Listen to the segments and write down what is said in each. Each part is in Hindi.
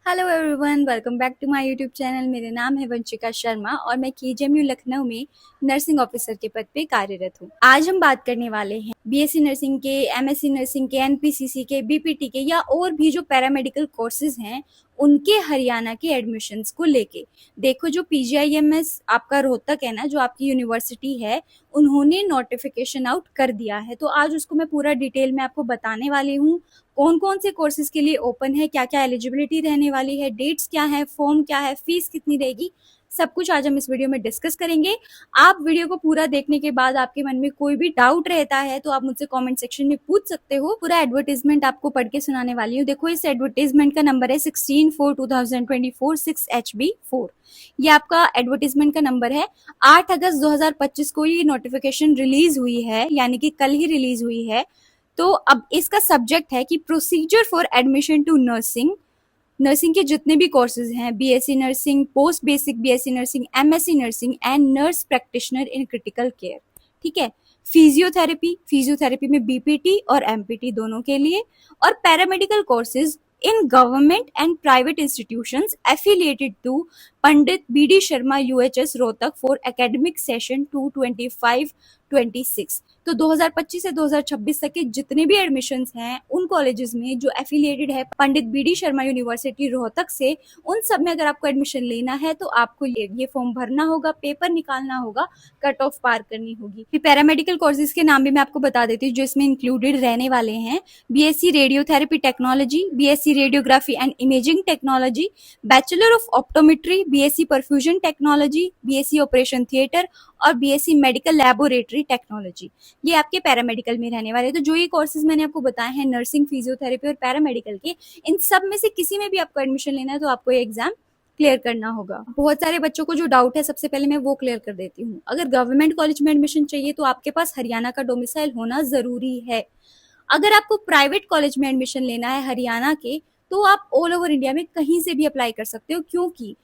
Hello everyone, welcome back to my YouTube channel. मेरा नाम है वंशिका शर्मा और मैं केजीएमयू लखनऊ में नर्सिंग ऑफिसर के पद पे कार्यरत हूँ। आज हम बात करने वाले हैं बीएससी नर्सिंग के, एमएससी नर्सिंग के, एनपीसीसी के, बीपीटी के या और भी जो पैरामेडिकल कोर्सेज हैं उनके हरियाणा के एडमिशन्स को लेके। देखो, जो पीजीआईएमएस आपका रोहतक है ना, जो आपकी यूनिवर्सिटी है, उन्होंने नोटिफिकेशन आउट कर दिया है। तो आज उसको मैं पूरा डिटेल में आपको बताने वाली हूँ। कौन कौन से कोर्सेज के लिए ओपन है, क्या क्या एलिजिबिलिटी रहने वाली है, डेट्स क्या है, फॉर्म क्या है, फीस कितनी रहेगी, सब कुछ आज हम इस वीडियो में डिस्कस करेंगे। आप वीडियो को पूरा देखने के बाद आपके मन में कोई भी डाउट रहता है तो आप मुझसे कमेंट सेक्शन में पूछ सकते हो। पूरा एडवर्टाइजमेंट आपको पढ़ के सुनाने वाली हूँ। देखो, इस एडवर्टाइजमेंट का नंबर है 16/4/2024 6HB4। ये आपका एडवर्टाइजमेंट का नंबर है। 8 अगस्त 2025 को ये नोटिफिकेशन रिलीज हुई है, यानी कि कल ही रिलीज हुई है। तो अब इसका सब्जेक्ट है कि procedure for admission to nursing. Nursing के जितने भी कोर्सेज हैं, BSc nursing, post basic BSc nursing, MSc nursing and nurse practitioner in critical care. ठीक है। फिजियोथेरेपी में बीपीटी और एमपीटी दोनों के लिए, और paramedical courses in government and private institutions affiliated to Pandit BD Sharma UHS Rohtak for academic session 2025-26। तो 2025 से 2026 तक के जितने भी एडमिशन्स हैं उन कॉलेजेस में जो एफिलिएटेड है पंडित बीडी शर्मा यूनिवर्सिटी रोहतक से, उन सब में अगर आपको एडमिशन लेना है तो आपको ये फॉर्म भरना होगा, पेपर निकालना होगा, कट ऑफ पार करनी होगी। फिर पैरामेडिकल कोर्सेज के नाम भी मैं आपको बता देती हूँ जो इसमें इंक्लूडेड रहने वाले हैं। BSc radiotherapy technology, BSc radiography and imaging technology, bachelor of optometry, BSc perfusion technology, BSc operation theatre और बीएससी मेडिकल लैबोरेटरी टेक्नोलॉजी। ये आपके पैरामेडिकल में रहने वाले। तो जो ये कोर्सेज मैंने आपको बताए हैं नर्सिंग, फिजियोथेरेपी और पैरामेडिकल के, इन सब में से किसी में भी आपको एडमिशन लेना है तो आपको ये एग्जाम क्लियर करना होगा। बहुत सारे बच्चों को जो डाउट है, सबसे पहले मैं वो क्लियर कर देती हूँ। अगर गवर्नमेंट कॉलेज में एडमिशन चाहिए तो आपके पास हरियाणा का डोमिसाइल होना जरूरी है। अगर आपको प्राइवेट कॉलेज में एडमिशन लेना है हरियाणा के, तो आप ऑल ओवर इंडिया में कहीं से भी अप्लाई कर सकते हो, क्योंकि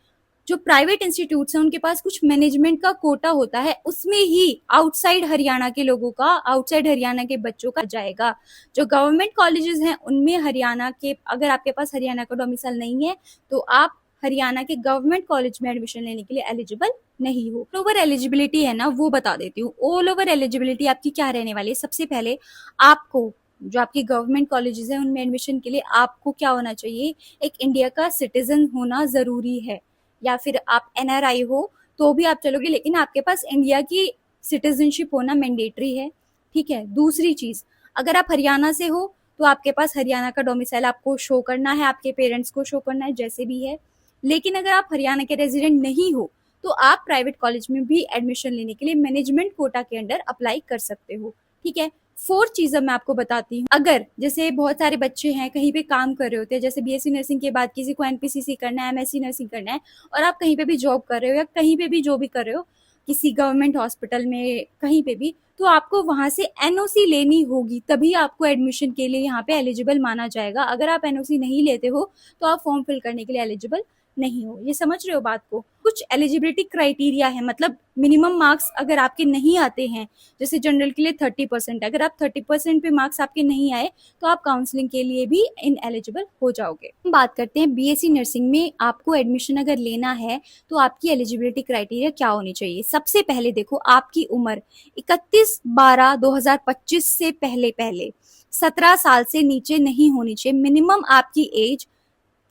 जो प्राइवेट इंस्टीट्यूट्स हैं उनके पास कुछ मैनेजमेंट का कोटा होता है, उसमें ही आउटसाइड हरियाणा के लोगों का, आउटसाइड हरियाणा के बच्चों का जाएगा। जो गवर्नमेंट कॉलेजेस हैं उनमें हरियाणा के, अगर आपके पास हरियाणा का डोमिसाइल नहीं है तो आप हरियाणा के गवर्नमेंट कॉलेज में एडमिशन लेने के लिए एलिजिबल नहीं हो। ऑल ओवर एलिजिबिलिटी है ना, वो बता देती हूँ। ऑल ओवर एलिजिबिलिटी आपकी क्या रहने वाली है? सबसे पहले आपको, जो आपकी गवर्नमेंट कॉलेजेस हैं उनमें एडमिशन के लिए आपको क्या होना चाहिए? एक इंडिया का सिटीजन होना जरूरी है, या फिर आप एनआरआई हो तो भी आप चलोगे, लेकिन आपके पास इंडिया की सिटीजनशिप होना मैंडेटरी है। ठीक है। दूसरी चीज, अगर आप हरियाणा से हो तो आपके पास हरियाणा का डोमिसाइल आपको शो करना है, आपके पेरेंट्स को शो करना है, जैसे भी है। लेकिन अगर आप हरियाणा के रेजिडेंट नहीं हो तो आप प्राइवेट कॉलेज में भी एडमिशन लेने के लिए मैनेजमेंट कोटा के अंडर अप्लाई कर सकते हो। ठीक है। 4 चीजें मैं आपको बताती हूँ। अगर जैसे बहुत सारे बच्चे हैं कहीं पे काम कर रहे होते हैं, जैसे बीएससी नर्सिंग के बाद किसी को एनपीसीसी करना है, एमएससी नर्सिंग करना है, और आप कहीं पे भी जॉब कर रहे हो या कहीं पे भी जो भी कर रहे हो, किसी गवर्नमेंट हॉस्पिटल में, कहीं पे भी, तो आपको वहां से एनओसी लेनी होगी, तभी आपको एडमिशन के लिए यहाँ पे एलिजिबल माना जाएगा। अगर आप एनओसी नहीं लेते हो तो आप फॉर्म फिल करने के लिए एलिजिबल नहीं हो। ये समझ रहे हो बात को? कुछ एलिजिबिलिटी क्राइटेरिया है, मतलब मिनिमम मार्क्स अगर आपके नहीं आते हैं, जैसे जनरल के लिए 30%, अगर आप 30% पे मार्क्स आपके नहीं आए तो आप काउंसलिंग के लिए भी इन एलिजिबल हो जाओगे। बात करते हैं बीएससी नर्सिंग में आपको एडमिशन अगर लेना है तो आपकी एलिजिबिलिटी क्राइटेरिया क्या होनी चाहिए। सबसे पहले देखो, आपकी उम्र 31/12/2025 से पहले 17 साल से नीचे नहीं होनी चाहिए। मिनिमम आपकी एज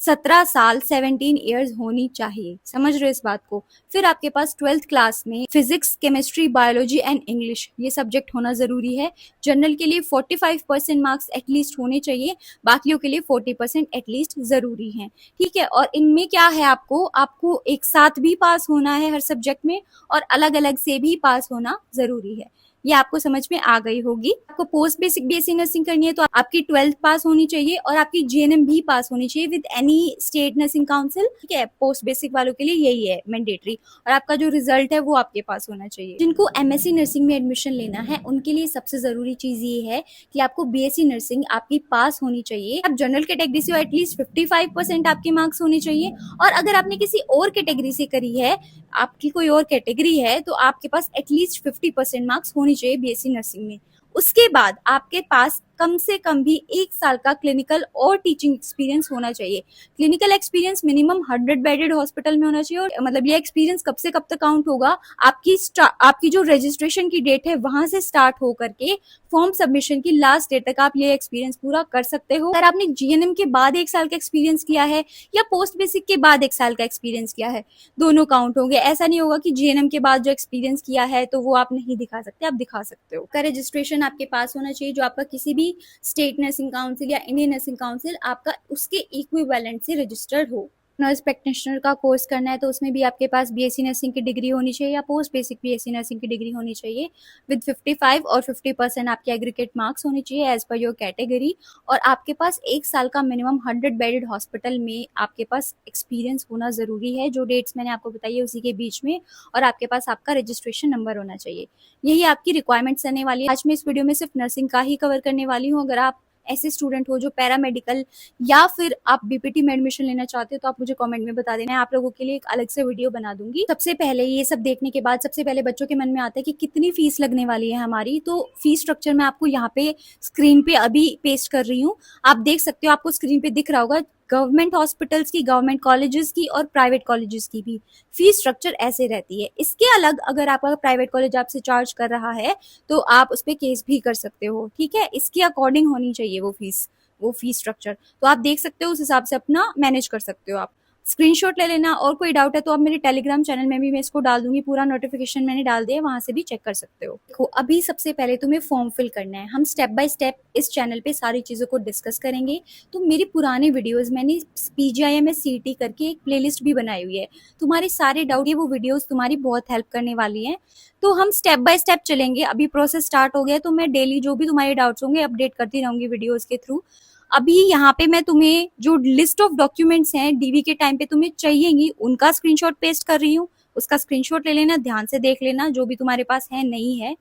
17 साल 17 ईयर्स होनी चाहिए। समझ रहे हो इस बात को? फिर आपके पास 12th क्लास में physics, chemistry, biology and English ये सब्जेक्ट होना जरूरी है। जनरल के लिए 45% मार्क्स एटलीस्ट होने चाहिए, बाकियों के लिए 40% एटलीस्ट जरूरी है। ठीक है। और इनमें क्या है, आपको एक साथ भी पास होना है हर सब्जेक्ट में, और अलग अलग से भी पास होना जरूरी है। ये आपको समझ में आ गई होगी। आपको पोस्ट बेसिक बीएससी नर्सिंग करनी है तो आपकी 12th पास होनी चाहिए और आपकी जेएनएम भी पास होनी चाहिए with any state nursing council. ठीक है। पोस्ट बेसिक वालों के लिए यही है मैंडेटरी, और आपका जो रिजल्ट है वो आपके पास होना चाहिए। जिनको एमएससी नर्सिंग में एडमिशन लेना है उनके लिए सबसे जरूरी चीज ये है कि आपको बीएससी नर्सिंग आपकी पास होनी चाहिए। आप जनरल कैटेगरी से हो, एटलीस्ट 55% आपके मार्क्स होने चाहिए। और अगर आपने किसी और कैटेगरी से करी है, आपकी कोई और कैटेगरी है, तो आपके पास एटलीस्ट 50% मार्क्स होनी चाहिए बीएससी नर्सिंग में। उसके बाद आपके पास कम से कम भी 1 साल का क्लिनिकल और टीचिंग एक्सपीरियंस होना चाहिए। Clinical experience minimum 100 bedded hospital में होना चाहिए और मतलब ये एक्सपीरियंस कब से कब तक काउंट होगा, आपकी जो रजिस्ट्रेशन की डेट है वहां से स्टार्ट हो करके फॉर्म सबमिशन की लास्ट डेट तक आप ये एक्सपीरियंस पूरा कर सकते हो। अगर आपने जीएनएम के बाद 1 साल का एक्सपीरियंस किया है या पोस्ट बेसिक के बाद 1 साल का एक्सपीरियंस किया है, दोनों काउंट होंगे। ऐसा नहीं होगा कि जीएनएम के बाद जो एक्सपीरियंस किया है तो वो आप नहीं दिखा सकते, आप दिखा सकते हो। का रजिस्ट्रेशन आपके पास होना चाहिए, जो आपका किसी भी स्टेट नर्सिंग काउंसिल या इंडियन नर्सिंग काउंसिल आपका उसके इक्विवेलेंट से रजिस्टर्ड हो। नर्स प्रैक्टिशनर का कोर्स करना है तो उसमें भी आपके पास बीएससी नर्सिंग की डिग्री होनी चाहिए या पोस्ट बेसिक बीएससी नर्सिंग की डिग्री होनी चाहिए विद 55 और 50% आपके एग्रीगेट मार्क्स होने चाहिए एज पर योर कैटेगरी। और आपके पास 1 साल का मिनिमम 100 बेडेड हॉस्पिटल में आपके पास एक्सपीरियंस होना ज़रूरी है, जो डेट्स मैंने आपको बताई है उसी के बीच में। और आपके पास आपका रजिस्ट्रेशन नंबर होना चाहिए। यही आपकी रिक्वायरमेंट्स रहने वाली है। आज मैं इस वीडियो में सिर्फ नर्सिंग का ही कवर करने वाली हूँ। अगर आप ऐसे स्टूडेंट हो जो पैरामेडिकल या फिर आप बीपीटी में एडमिशन लेना चाहते हो तो आप मुझे कमेंट में बता देना, मैं आप लोगों के लिए एक अलग से वीडियो बना दूंगी। सबसे पहले ये सब देखने के बाद सबसे पहले बच्चों के मन में आता है कि कितनी फीस लगने वाली है हमारी। तो फीस स्ट्रक्चर मैं आपको यहाँ पे स्क्रीन पे अभी पेस्ट कर रही हूँ, आप देख सकते हो, आपको स्क्रीन पे दिख रहा होगा। गवर्नमेंट हॉस्पिटल्स की, गवर्नमेंट कॉलेजेस की और प्राइवेट कॉलेजेस की भी फीस स्ट्रक्चर ऐसे रहती है। इसके अलग अगर आपका प्राइवेट कॉलेज आपसे चार्ज कर रहा है तो आप उस पर केस भी कर सकते हो, ठीक है। इसके अकॉर्डिंग होनी चाहिए वो फीस स्ट्रक्चर, तो आप देख सकते हो, उस हिसाब से अपना मैनेज कर सकते हो। आप स्क्रीनशॉट ले लेना, और कोई डाउट है तो आप मेरे टेलीग्राम चैनल में भी मैं इसको डाल दूंगी, पूरा नोटिफिकेशन मैंने डाल दिया है, वहां से भी चेक कर सकते हो। देखो अभी सबसे पहले तुम्हें फॉर्म फिल करना है। हम स्टेप बाय स्टेप इस चैनल पे सारी चीज़ों को डिस्कस करेंगे। तो मेरी पुराने वीडियोस मैंने PGIMS CET करके एक प्लेलिस्ट भी बनाई हुई है, तुम्हारे सारे डाउट है वो वीडियोस तुम्हारी बहुत हेल्प करने वाली हैं। तो हम स्टेप बाय स्टेप चलेंगे। अभी प्रोसेस स्टार्ट हो गया तो मैं डेली जो भी तुम्हारे डाउट्स होंगे अपडेट करती रहूंगी वीडियोस के थ्रू। अभी यहाँ पे मैं तुम्हें जो लिस्ट ऑफ डॉक्यूमेंट्स हैं डीवी के टाइम पे तुम्हें चाहिएंगी उनका स्क्रीनशॉट पेस्ट कर रही हूँ, उसका स्क्रीनशॉट ले लेना, ध्यान से देख लेना जो भी तुम्हारे पास है नहीं है।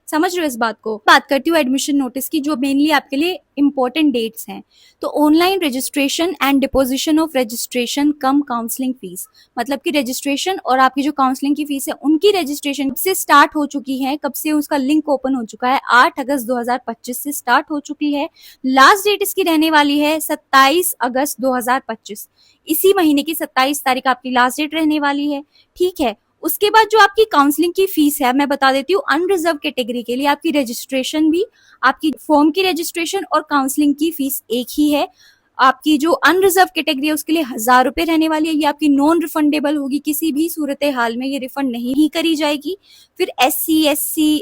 समझ रहे हो इस बात को। बात करती हूँ एडमिशन नोटिस की, जो मेनली आपके लिए इंपॉर्टेंट डेट्स हैं। तो online registration and deposition of registration come counselling fees, मतलब कि रजिस्ट्रेशन और आपकी जो काउंसलिंग की फीस है उनकी रजिस्ट्रेशन कब से स्टार्ट हो चुकी है, कब से उसका लिंक ओपन हो चुका है, 8 अगस्त 2025 से स्टार्ट हो चुकी है। लास्ट डेट इसकी रहने वाली है 27 अगस्त 2025, इसी महीने की 27 तारीख आपकी लास्ट डेट रहने वाली है, ठीक है। उसके बाद जो आपकी काउंसलिंग की फीस है मैं बता देती हूँ। अनरिजर्व कैटेगरी के लिए आपकी रजिस्ट्रेशन भी, आपकी फॉर्म की रजिस्ट्रेशन और काउंसलिंग की फीस एक ही है। आपकी जो अनरिजर्व कैटेगरी है उसके लिए 1000 रुपए रहने वाली है, ये आपकी नॉन रिफंडेबल होगी, किसी भी सूरत हाल में ये रिफंड नहीं ही करी जाएगी। फिर SC SC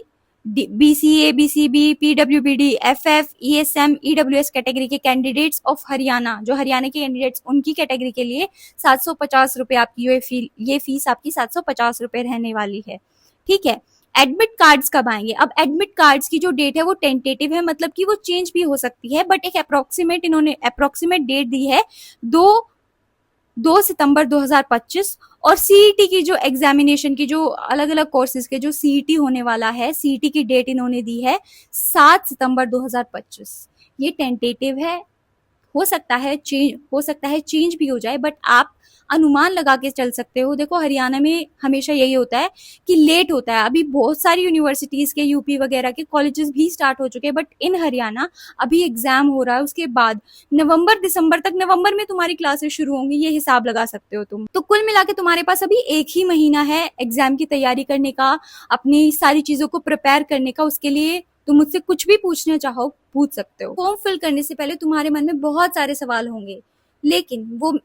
BCA BCB PWBD FF ESM EWS category के कैंडिडेट्स ऑफ हरियाणा, जो हरियाणा के कैंडिडेट्स उनकी कैटेगरी के लिए 750 रुपए आपकी ये फीस आपकी 750 रुपए रहने वाली है, ठीक है। एडमिट कार्ड्स कब आएंगे? अब एडमिट कार्ड्स की जो डेट है वो टेंटेटिव है, मतलब कि वो चेंज भी हो सकती है, बट एक इन्होंने अप्रोक्सीमेट डेट दी है 2 सितंबर 2025। और सीईटी की जो एग्जामिनेशन की जो अलग अलग कोर्सेज के जो सीईटी होने वाला है, सीईटी की डेट इन्होंने दी है 7 सितंबर 2025। ये टेंटेटिव है, हो सकता है चेंज भी हो जाए, बट आप अनुमान लगा के चल सकते हो। देखो हरियाणा में हमेशा यही होता है कि लेट होता है। अभी बहुत सारी यूनिवर्सिटीज के यूपी वगैरह के कॉलेजेस भी स्टार्ट हो चुके हैं, बट इन हरियाणा अभी एग्जाम हो रहा है, उसके बाद नवंबर दिसंबर तक, नवंबर में तुम्हारी क्लासेस शुरू होंगी, ये हिसाब लगा सकते हो तुम। तो कुल मिला के तुम्हारे पास अभी 1 ही महीना है एग्जाम की तैयारी करने का, अपनी सारी चीजों को प्रिपेयर करने का। उसके लिए तुम मुझसे कुछ भी पूछना चाहो पूछ सकते हो। फॉर्म फिल करने से पहले तुम्हारे मन में बहुत सारे सवाल होंगे, लेकिन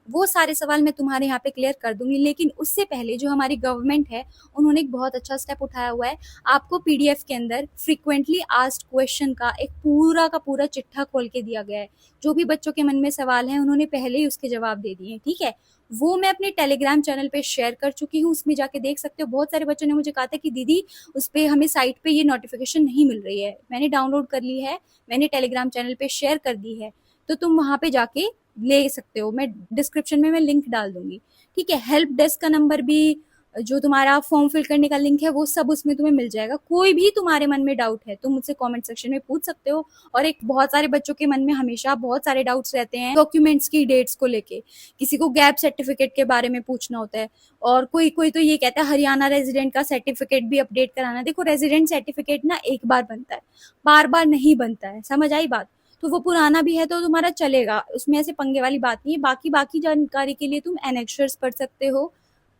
वो सारे सवाल मैं तुम्हारे यहाँ पे क्लियर कर दूंगी। लेकिन उससे पहले जो हमारी गवर्नमेंट है उन्होंने एक बहुत अच्छा स्टेप उठाया हुआ है। आपको PDF के अंदर फ्रीक्वेंटली आस्क्ड क्वेश्चन का एक पूरा का पूरा चिट्ठा खोल के दिया गया है। जो भी बच्चों के मन में सवाल हैं उन्होंने पहले ही उसके जवाब दे दिए हैं, ठीक है। वो मैं अपने टेलीग्राम चैनल पे शेयर कर चुकी हूँ, उसमें जाके देख सकते हो। बहुत सारे बच्चों ने मुझे कहा था कि दीदी उस पर हमें साइट पे ये नोटिफिकेशन नहीं मिल रही है। मैंने डाउनलोड कर ली है, मैंने टेलीग्राम चैनल पे शेयर कर दी है, तो तुम वहां पे जाके ले सकते हो। मैं डिस्क्रिप्शन में मैं लिंक डाल दूंगी, ठीक है। हेल्प डेस्क का नंबर भी जो तुम्हारा फॉर्म फिल करने का लिंक है वो सब उसमें तुम्हें मिल जाएगा। कोई भी तुम्हारे मन में डाउट है तो मुझसे कमेंट सेक्शन में पूछ सकते हो। और एक बहुत सारे बच्चों के मन में हमेशा बहुत सारे डाउट्स रहते हैं डॉक्यूमेंट्स की डेट्स को लेके, किसी को गैप सर्टिफिकेट के बारे में पूछना होता है, और कोई कोई तो ये कहता है हरियाणा रेजिडेंट का सर्टिफिकेट भी अपडेट कराना। देखो रेजिडेंट सर्टिफिकेट ना एक बार बनता है, बार बार नहीं बनता है, समझ आई बात। तो वो पुराना भी है तो तुम्हारा चलेगा, उसमें ऐसे पंगे वाली बात नहीं है। बाकी बाकी जानकारी के लिए तुम एनेक्सर्स पढ़ सकते हो,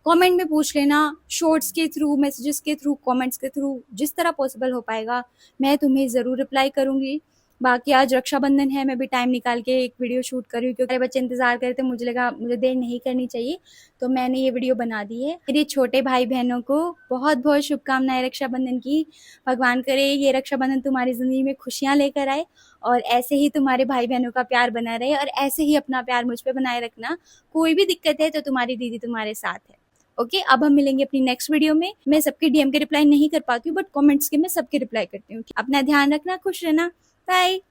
कमेंट में पूछ लेना, शॉर्ट्स के थ्रू, मैसेजेस के थ्रू, कमेंट्स के थ्रू, जिस तरह पॉसिबल हो पाएगा मैं तुम्हें ज़रूर रिप्लाई करूंगी। बाकी आज रक्षाबंधन है, मैं भी टाइम निकाल के एक वीडियो शूट कर रही हूँ क्योंकि मेरे बच्चे इंतजार कर रहे थे, मुझे लगा मुझे देर नहीं करनी चाहिए तो मैंने ये वीडियो बना दी है। मेरे छोटे भाई बहनों को बहुत बहुत शुभकामनाएं रक्षाबंधन की। भगवान करे ये रक्षाबंधन तुम्हारी ज़िंदगी में खुशियाँ लेकर आए और ऐसे ही तुम्हारे भाई बहनों का प्यार बना रहे और ऐसे ही अपना प्यार मुझ पर बनाए रखना। कोई भी दिक्कत है तो तुम्हारी दीदी तुम्हारे साथ है। ओके, अब हम मिलेंगे अपनी नेक्स्ट वीडियो में। मैं सबके डीएम के रिप्लाई नहीं कर पाती हूँ बट कमेंट्स के मैं सबके रिप्लाई करती हूँ। अपना ध्यान रखना, खुश रहना, बाय।